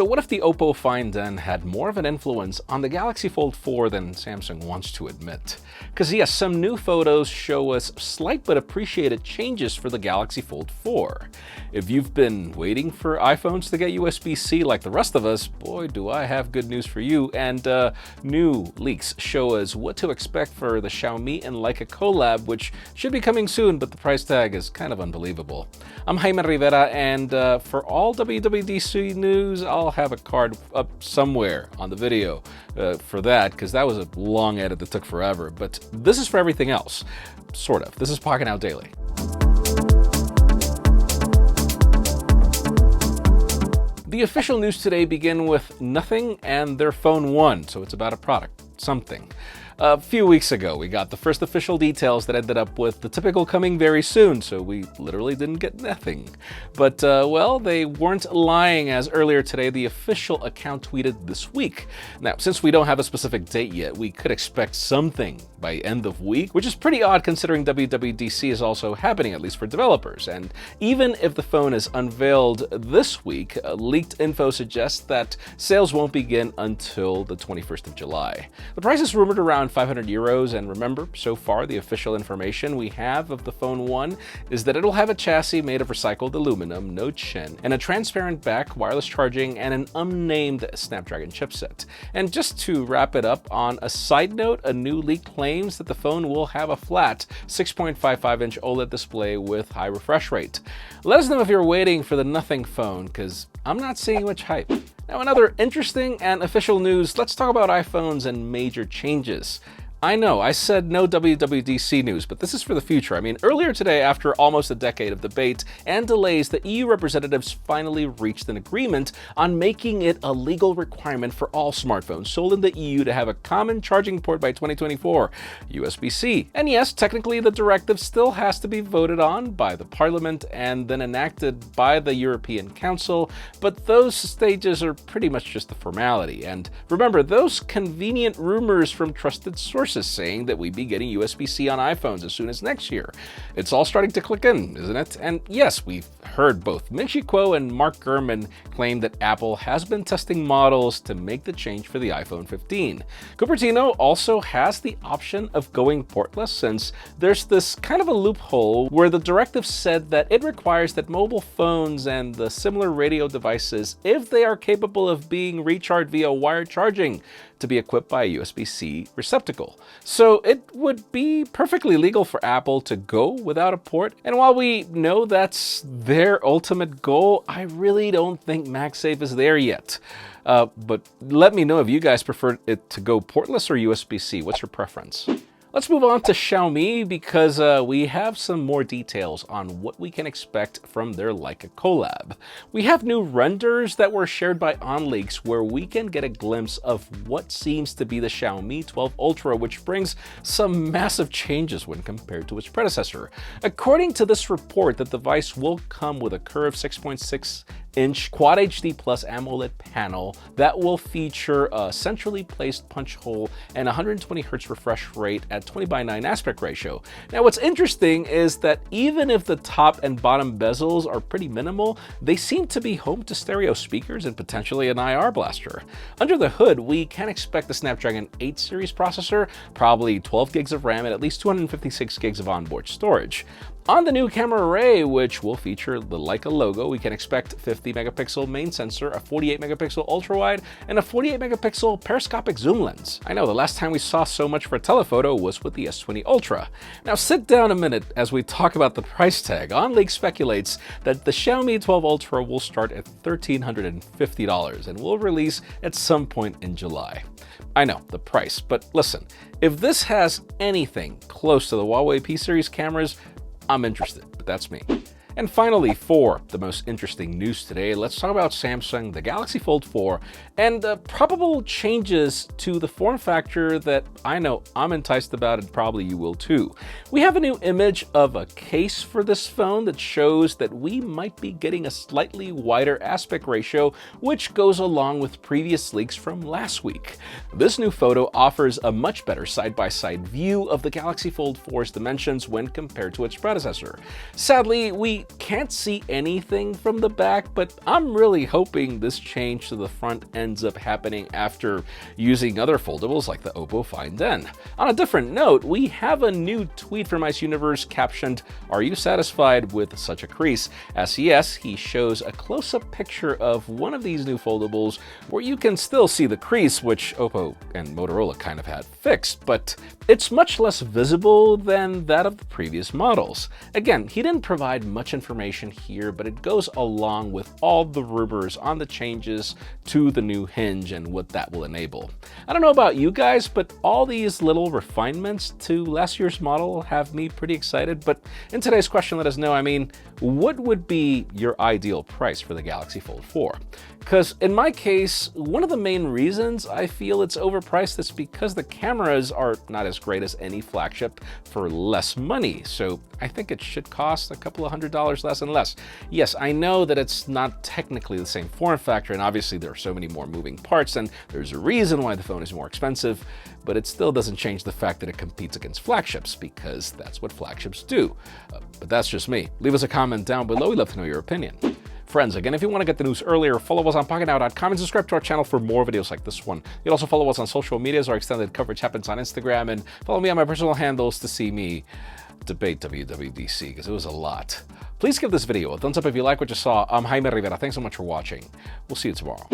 So what if the Oppo Find N had more of an influence on the Galaxy Fold 4 than Samsung wants to admit? Because yes, some new photos show us slight but appreciated changes for the Galaxy Fold 4. If you've been waiting for iPhones to get USB-C like the rest of us, boy do I have good news for you, and new leaks show us what to expect for the Xiaomi and Leica collab, which should be coming soon, but the price tag is kind of unbelievable. I'm Jaime Rivera, and for all WWDC news, I'll have a card up somewhere on the video for that, because that was a long edit that took forever. But this is for everything else, sort of. This is Pocketnow Daily. The official news today begin with nothing and their phone 1, so it's about a product, something. A few weeks ago, we got the first official details that ended up with the typical coming very soon, so we literally didn't get nothing. But, well, they weren't lying, as earlier today, the official account tweeted this week. Now, since we don't have a specific date yet, we could expect something by end of week, which is pretty odd considering WWDC is also happening, at least for developers. And even if the phone is unveiled this week, leaked info suggests that sales won't begin until the 21st of July. The price is rumored around 500 euros, and remember, so far the official information we have of the phone 1 is that it'll have a chassis made of recycled aluminum, no chin, and a transparent back, wireless charging, and an unnamed Snapdragon chipset. And just to wrap it up, on a side note, a new leak claims that the phone will have a flat 6.55-inch OLED display with high refresh rate. Let us know if you're waiting for the nothing phone, because I'm not seeing much hype. Now, another interesting and official news, let's talk about iPhones and major changes. I know, I said no WWDC news, but this is for the future. I mean, earlier today, after almost a decade of debate and delays, the EU representatives finally reached an agreement on making it a legal requirement for all smartphones sold in the EU to have a common charging port by 2024, USB-C. And yes, technically the directive still has to be voted on by the Parliament and then enacted by the European Council, but those stages are pretty much just a formality. And remember, those convenient rumors from trusted sources saying that we'd be getting USB-C on iPhones as soon as next year. It's all starting to click in, isn't it? And yes, we've heard both Ming-Chi Kuo and Mark Gurman claim that Apple has been testing models to make the change for the iPhone 15. Cupertino also has the option of going portless, since there's this kind of a loophole where the directive said that it requires that mobile phones and the similar radio devices, if they are capable of being recharged via wired charging, to be equipped by a USB-C receptacle. So it would be perfectly legal for Apple to go without a port. And while we know that's their ultimate goal, I really don't think MagSafe is there yet. But let me know if you guys prefer it to go portless or USB-C. What's your preference? Let's move on to Xiaomi, because we have some more details on what we can expect from their Leica collab. We have new renders that were shared by OnLeaks where we can get a glimpse of what seems to be the Xiaomi 12 Ultra, which brings some massive changes when compared to its predecessor. According to this report, the device will come with a curved 6.6-inch Quad HD Plus AMOLED panel that will feature a centrally placed punch hole and 120Hz refresh rate at 20:9 aspect ratio. Now, what's interesting is that even if the top and bottom bezels are pretty minimal, they seem to be home to stereo speakers and potentially an IR blaster. Under the hood, we can expect the Snapdragon 8 series processor, probably 12 gigs of RAM, and at least 256 gigs of onboard storage. On the new camera array, which will feature the Leica logo, we can expect 50-megapixel main sensor, a 48-megapixel ultra-wide, and a 48-megapixel periscopic zoom lens. I know, the last time we saw so much for a telephoto was with the S20 Ultra. Now sit down a minute as we talk about the price tag. OnLeaks speculates that the Xiaomi 12 Ultra will start at $1,350 and will release at some point in July. I know, the price, but listen, if this has anything close to the Huawei P series cameras, I'm interested, but that's me. And finally, for the most interesting news today, let's talk about Samsung, the Galaxy Fold 4, and the probable changes to the form factor that I know I'm enticed about, and probably you will too. We have a new image of a case for this phone that shows that we might be getting a slightly wider aspect ratio, which goes along with previous leaks from last week. This new photo offers a much better side-by-side view of the Galaxy Fold 4's dimensions when compared to its predecessor. Sadly, we We can't see anything from the back, but I'm really hoping this change to the front ends up happening after using other foldables like the Oppo Find N. On a different note, we have a new tweet from Ice Universe captioned, "Are you satisfied with such a crease?" As yes, he shows a close-up picture of one of these new foldables where you can still see the crease, which Oppo and Motorola kind of had fixed, but it's much less visible than that of the previous models. Again, he didn't provide much information here, but it goes along with all the rumors on the changes to the new hinge and what that will enable. I don't know about you guys, but all these little refinements to last year's model have me pretty excited. But in today's question, let us know, what would be your ideal price for the Galaxy Fold 4? Because in my case, one of the main reasons I feel it's overpriced is because the cameras are not as great as any flagship for less money. So I think it should cost a couple of $100 less and less. Yes, I know that it's not technically the same form factor, and obviously there are so many more moving parts, and there's a reason why the phone is more expensive, but it still doesn't change the fact that it competes against flagships, because that's what flagships do. But that's just me. Leave us a comment down below. We'd love to know your opinion. Friends, again, if you want to get the news earlier, follow us on Pocketnow.com and subscribe to our channel for more videos like this one. You can also follow us on social medias. Our extended coverage happens on Instagram, and follow me on my personal handles to see me debate WWDC, because it was a lot. Please give this video a thumbs up if you like what you saw. I'm Jaime Rivera. Thanks so much for watching. We'll see you tomorrow.